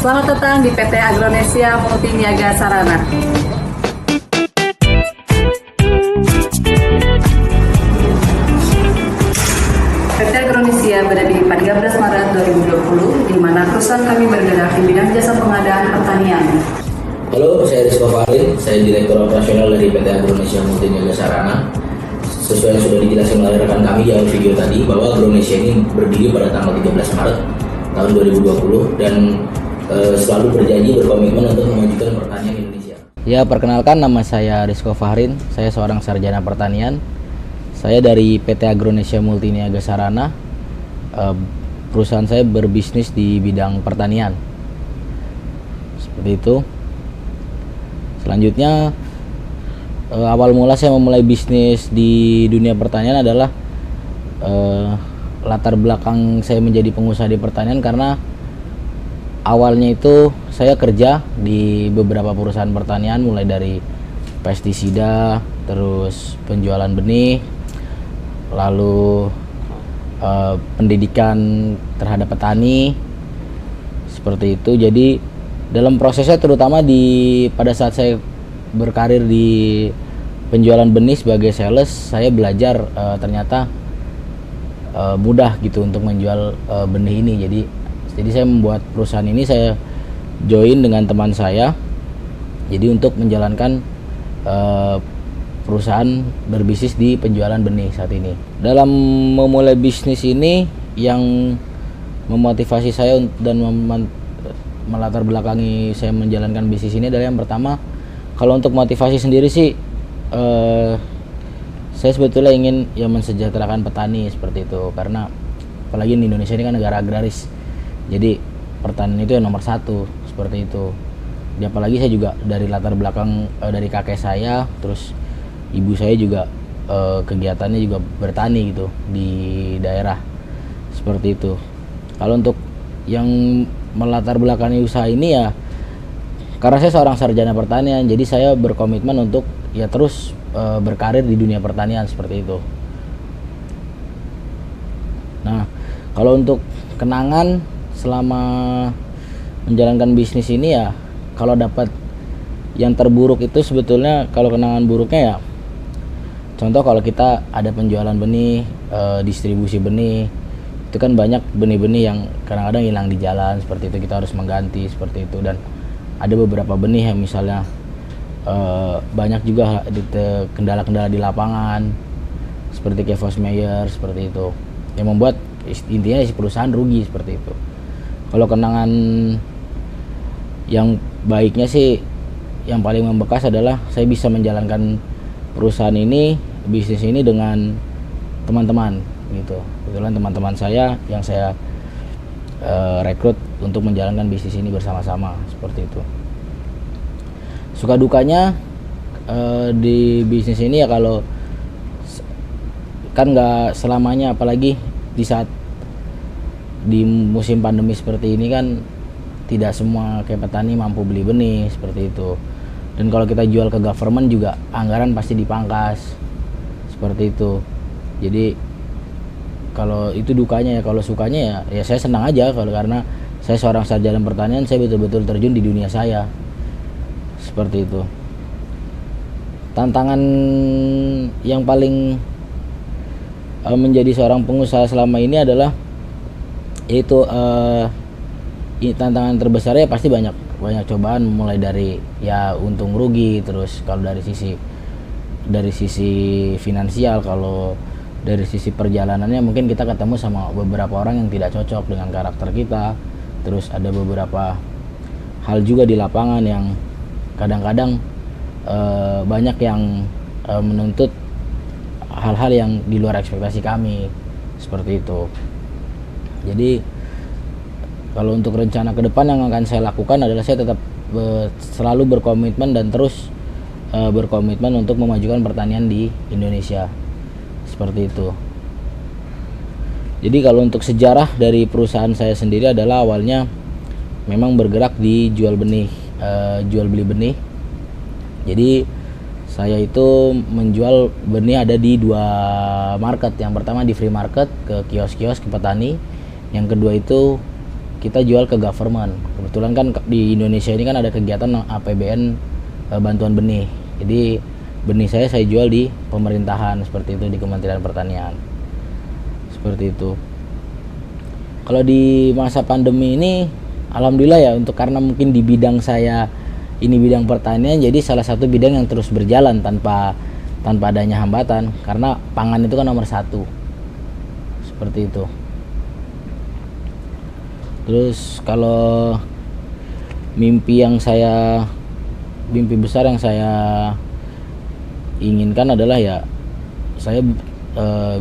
Selamat datang di PT Agronesia Multiniaga Sarana. PT Agronesia berada di 13 Maret 2020, di mana perusahaan kami bergerak di bidang jasa pengadaan pertanian. Halo, saya Rizko Farid, saya Direktur Operasional dari PT Agronesia Multiniaga Sarana. Sesuai yang sudah dijelaskan oleh rekan kami di awal video tadi, bahwa Agronesia ini berdiri pada tanggal 13 Maret tahun 2020 dan selalu berjanji berkomitmen untuk memajukan pertanian Indonesia. Ya, perkenalkan, nama saya Rizko Fahrin, saya seorang sarjana pertanian. Saya dari PT Agronesia Multiniaga Sarana. Perusahaan saya berbisnis di bidang pertanian. Seperti itu. Selanjutnya, awal mula saya memulai bisnis di dunia pertanian adalah latar belakang saya menjadi pengusaha di pertanian karena awalnya itu saya kerja di beberapa perusahaan pertanian, mulai dari pestisida, terus penjualan benih, lalu pendidikan terhadap petani, seperti itu. Jadi dalam prosesnya, terutama pada saat saya berkarir di penjualan benih sebagai sales, saya belajar ternyata mudah gitu untuk menjual benih ini. Jadi saya membuat perusahaan ini, saya join dengan teman saya. Jadi untuk menjalankan perusahaan berbisnis di penjualan benih saat ini. Dalam memulai bisnis ini, yang memotivasi saya dan melatar belakangi saya menjalankan bisnis ini adalah, yang pertama, kalau untuk motivasi sendiri sih, saya sebetulnya ingin mensejahterakan petani seperti itu, karena apalagi di Indonesia ini kan negara agraris, jadi pertanian itu yang nomor satu seperti itu. Apalagi saya juga dari latar belakang dari kakek saya, terus ibu saya juga kegiatannya juga bertani gitu di daerah seperti itu. Kalau untuk yang melatar belakangi usaha ini, ya karena saya seorang sarjana pertanian, jadi saya berkomitmen untuk terus berkarir di dunia pertanian seperti itu. Nah, kalau untuk kenangan selama menjalankan bisnis ini, ya kalau dapat yang terburuk itu sebetulnya, kalau kenangan buruknya ya contoh kalau kita ada penjualan benih, distribusi benih, itu kan banyak benih-benih yang kadang-kadang hilang di jalan seperti itu, kita harus mengganti seperti itu. Dan ada beberapa benih yang misalnya banyak juga kendala-kendala di lapangan seperti kayak Fosmeyer seperti itu, yang membuat intinya si perusahaan rugi seperti itu. Kalau kenangan yang baiknya sih, yang paling membekas adalah saya bisa menjalankan perusahaan ini, bisnis ini dengan teman-teman gitu. Kebetulan teman-teman saya yang saya rekrut untuk menjalankan bisnis ini bersama-sama seperti itu. Suka dukanya di bisnis ini, ya kalau kan nggak selamanya, apalagi di saat di musim pandemi seperti ini kan tidak semua kayak petani mampu beli benih seperti itu. Dan kalau kita jual ke government juga anggaran pasti dipangkas seperti itu. Jadi kalau itu dukanya. Ya kalau sukanya ya saya senang aja, karena saya seorang sarjana pertanian, saya betul-betul terjun di dunia saya seperti itu. Tantangan yang paling menjadi seorang pengusaha selama ini adalah, yaitu tantangan terbesarnya pasti banyak cobaan, mulai dari untung rugi, terus kalau dari sisi finansial, kalau dari sisi perjalanannya mungkin kita ketemu sama beberapa orang yang tidak cocok dengan karakter kita. Terus ada beberapa hal juga di lapangan yang kadang-kadang banyak yang menuntut hal-hal yang di luar ekspektasi kami seperti itu. Jadi kalau untuk rencana ke depan yang akan saya lakukan adalah, saya tetap selalu berkomitmen dan terus berkomitmen untuk memajukan pertanian di Indonesia seperti itu. Jadi kalau untuk sejarah dari perusahaan saya sendiri adalah, awalnya memang bergerak di jual beli benih. Jadi saya itu menjual benih ada di 2 market. Yang pertama di free market, ke kios-kios, ke petani. Yang kedua itu kita jual ke government. Kebetulan kan di Indonesia ini kan ada kegiatan APBN, bantuan benih. Jadi benih saya jual di pemerintahan seperti itu, di Kementerian Pertanian. Seperti itu. Kalau di masa pandemi ini alhamdulillah ya, untuk karena mungkin di bidang saya ini bidang pertanian, jadi salah satu bidang yang terus berjalan tanpa adanya hambatan, karena pangan itu kan nomor satu. Seperti itu. Terus kalau mimpi besar yang saya inginkan adalah ya saya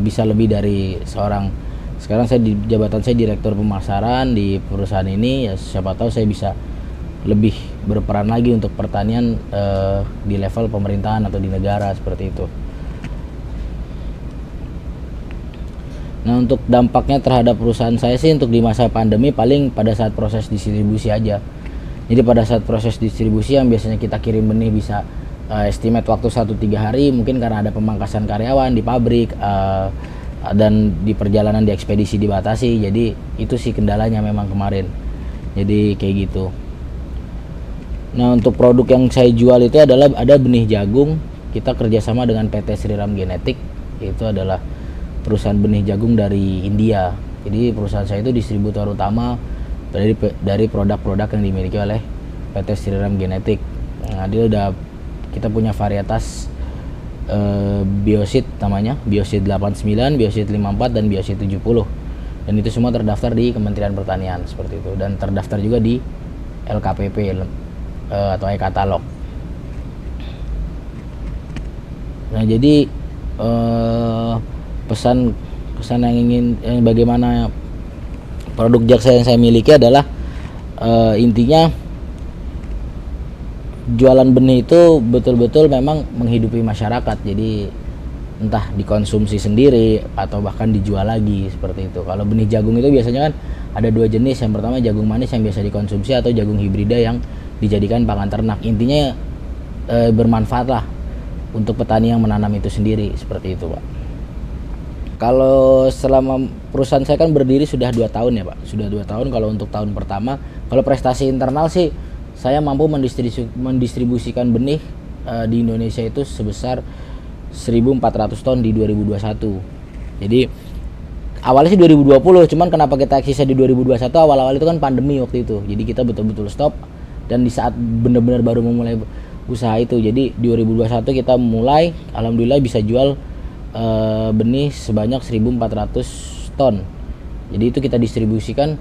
bisa lebih dari seorang, sekarang saya di jabatan saya direktur pemasaran di perusahaan ini, ya siapa tahu saya bisa lebih berperan lagi untuk pertanian di level pemerintahan atau di negara, seperti itu. Nah, untuk dampaknya terhadap perusahaan saya sih untuk di masa pandemi paling pada saat proses distribusi aja. Jadi pada saat proses distribusi yang biasanya kita kirim benih bisa estimate waktu 1-3 hari, mungkin karena ada pemangkasan karyawan di pabrik dan di perjalanan di ekspedisi dibatasi. Jadi itu sih kendalanya memang kemarin. Jadi kayak gitu. Nah, untuk produk yang saya jual itu adalah ada benih jagung. Kita kerjasama dengan PT Sriram Genetik, itu adalah perusahaan benih jagung dari India. Jadi perusahaan saya itu distributor utama dari produk-produk yang dimiliki oleh PT Sriram Genetik. Nah, kita punya varietas biosit namanya, biosit 89, biosit 54 dan biosit 70. Dan itu semua terdaftar di Kementerian Pertanian seperti itu, dan terdaftar juga di LKPP atau e-katalog. Nah, jadi pesan yang bagaimana produk jaksa yang saya miliki adalah intinya jualan benih itu betul-betul memang menghidupi masyarakat. Jadi entah dikonsumsi sendiri atau bahkan dijual lagi, seperti itu. Kalau benih jagung itu biasanya kan ada 2 jenis. Yang pertama jagung manis yang biasa dikonsumsi, atau jagung hibrida yang dijadikan pakan ternak. Intinya bermanfaat lah untuk petani yang menanam itu sendiri, seperti itu, Pak. Kalau selama perusahaan saya kan berdiri sudah 2 tahun ya, Pak. Sudah 2 tahun. Kalau untuk tahun pertama, kalau prestasi internal sih saya mampu mendistribusikan benih di Indonesia itu sebesar 1.400 ton di 2021. Jadi awalnya sih 2020, cuman kenapa kita eksisnya di 2021, awal-awal itu kan pandemi waktu itu. Jadi kita betul-betul stop, dan di saat benar-benar baru memulai usaha itu. Jadi 2021 kita mulai, alhamdulillah bisa jual benih sebanyak 1.400 ton. Jadi itu kita distribusikan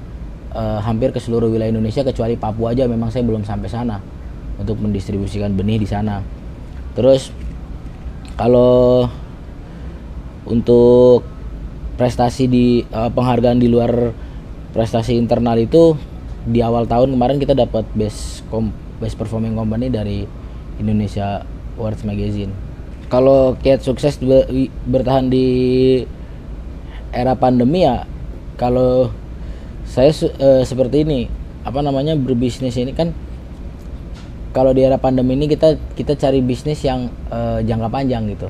hampir ke seluruh wilayah Indonesia, kecuali Papua aja memang saya belum sampai sana untuk mendistribusikan benih di sana. Terus kalau untuk prestasi di penghargaan di luar prestasi internal itu, di awal tahun kemarin kita dapat best performing company dari Indonesia Awards Magazine. Kalau kiat sukses bertahan di era pandemi ya, kalau saya seperti ini, berbisnis ini kan, kalau di era pandemi ini kita cari bisnis yang jangka panjang gitu.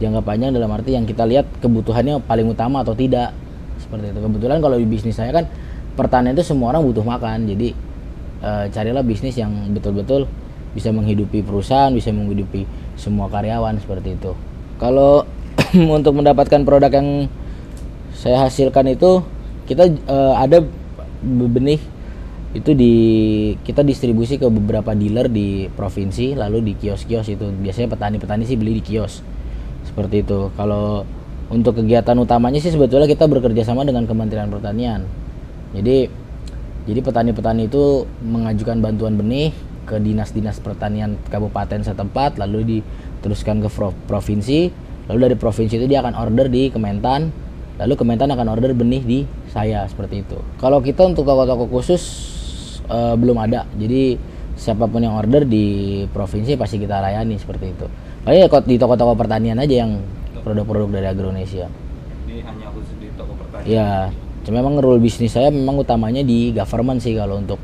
Jangka panjang dalam arti yang kita lihat kebutuhannya paling utama atau tidak, seperti itu. Kebetulan kalau di bisnis saya kan pertanian itu semua orang butuh makan, jadi carilah bisnis yang betul-betul bisa menghidupi perusahaan, bisa menghidupi semua karyawan, seperti itu. Kalau untuk mendapatkan produk yang saya hasilkan itu, kita ada benih itu kita distribusi ke beberapa dealer di provinsi, lalu di kios-kios itu. Biasanya petani-petani sih beli di kios, seperti itu. Kalau untuk kegiatan utamanya sih sebetulnya kita bekerja sama dengan Kementerian Pertanian. Jadi petani-petani itu mengajukan bantuan benih ke dinas-dinas pertanian kabupaten setempat, lalu diteruskan ke provinsi, lalu dari provinsi itu dia akan order di Kementan, lalu Kementan akan order benih di saya, seperti itu. Kalau kita untuk toko-toko khusus belum ada, jadi siapapun yang order di provinsi pasti kita layani, seperti itu. Paling di toko-toko pertanian aja yang produk-produk dari Agronesia. Ini hanya khusus di toko pertanian? Ya, memang rule bisnis saya memang utamanya di government sih kalau untuk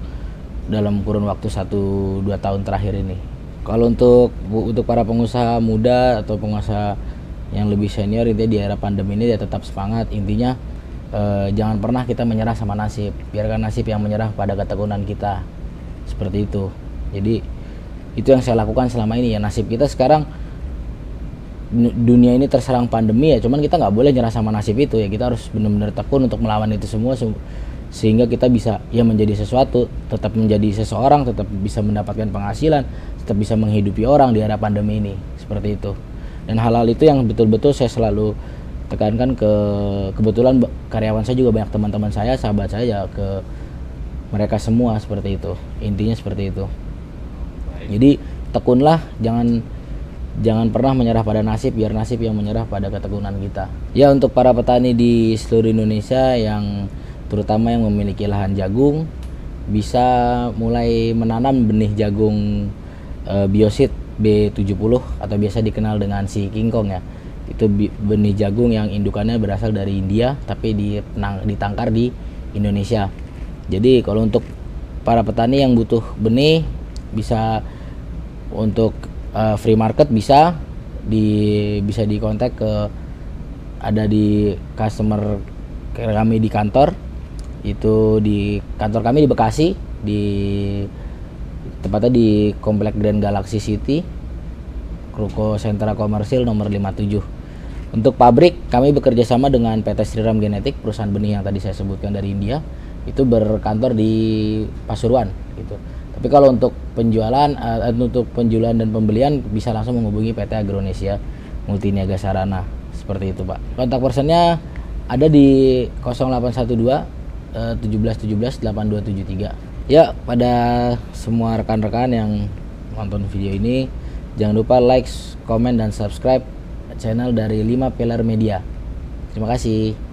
dalam kurun waktu 1-2 tahun terakhir ini. Kalau untuk para pengusaha muda atau pengusaha yang lebih senior, itu di era pandemi ini dia tetap semangat. Intinya jangan pernah kita menyerah sama nasib, biarkan nasib yang menyerah pada ketekunan kita, seperti itu. Jadi itu yang saya lakukan selama ini ya. Nasib kita sekarang, dunia ini terserang pandemi ya, cuman kita nggak boleh nyerah sama nasib itu ya. Kita harus benar-benar tekun untuk melawan itu semua, sehingga kita bisa ya menjadi sesuatu, tetap menjadi seseorang, tetap bisa mendapatkan penghasilan, tetap bisa menghidupi orang di era pandemi ini, seperti itu. Dan hal-hal itu yang betul-betul saya selalu tekankan kebetulan karyawan saya juga banyak teman-teman saya, sahabat saya, ke mereka semua, seperti itu. Intinya seperti itu. Jadi tekunlah, jangan pernah menyerah pada nasib, biar nasib yang menyerah pada ketekunan kita. Ya, untuk para petani di seluruh Indonesia yang terutama yang memiliki lahan jagung, bisa mulai menanam benih jagung biosit B70 atau biasa dikenal dengan si King Kong ya. Itu benih jagung yang indukannya berasal dari India tapi ditangkar di Indonesia. Jadi kalau untuk para petani yang butuh benih, bisa untuk free market bisa dikontak ada di customer kami di kantor. Itu di kantor kami di Bekasi, tepatnya di Komplek Grand Galaxy City, Ruko Sentra Komersil nomor 57. Untuk pabrik, kami bekerja sama dengan PT Sriram Genetik, perusahaan benih yang tadi saya sebutkan dari India. Itu berkantor di Pasuruan gitu. Tapi kalau untuk penjualan dan pembelian bisa langsung menghubungi PT Agronesia Multiniaga Sarana, seperti itu, Pak. Kontak personnya ada di 0812 1717 8273. Ya, pada semua rekan-rekan yang nonton video ini, jangan lupa like, komen, dan subscribe channel dari 5 Pilar Media. Terima kasih.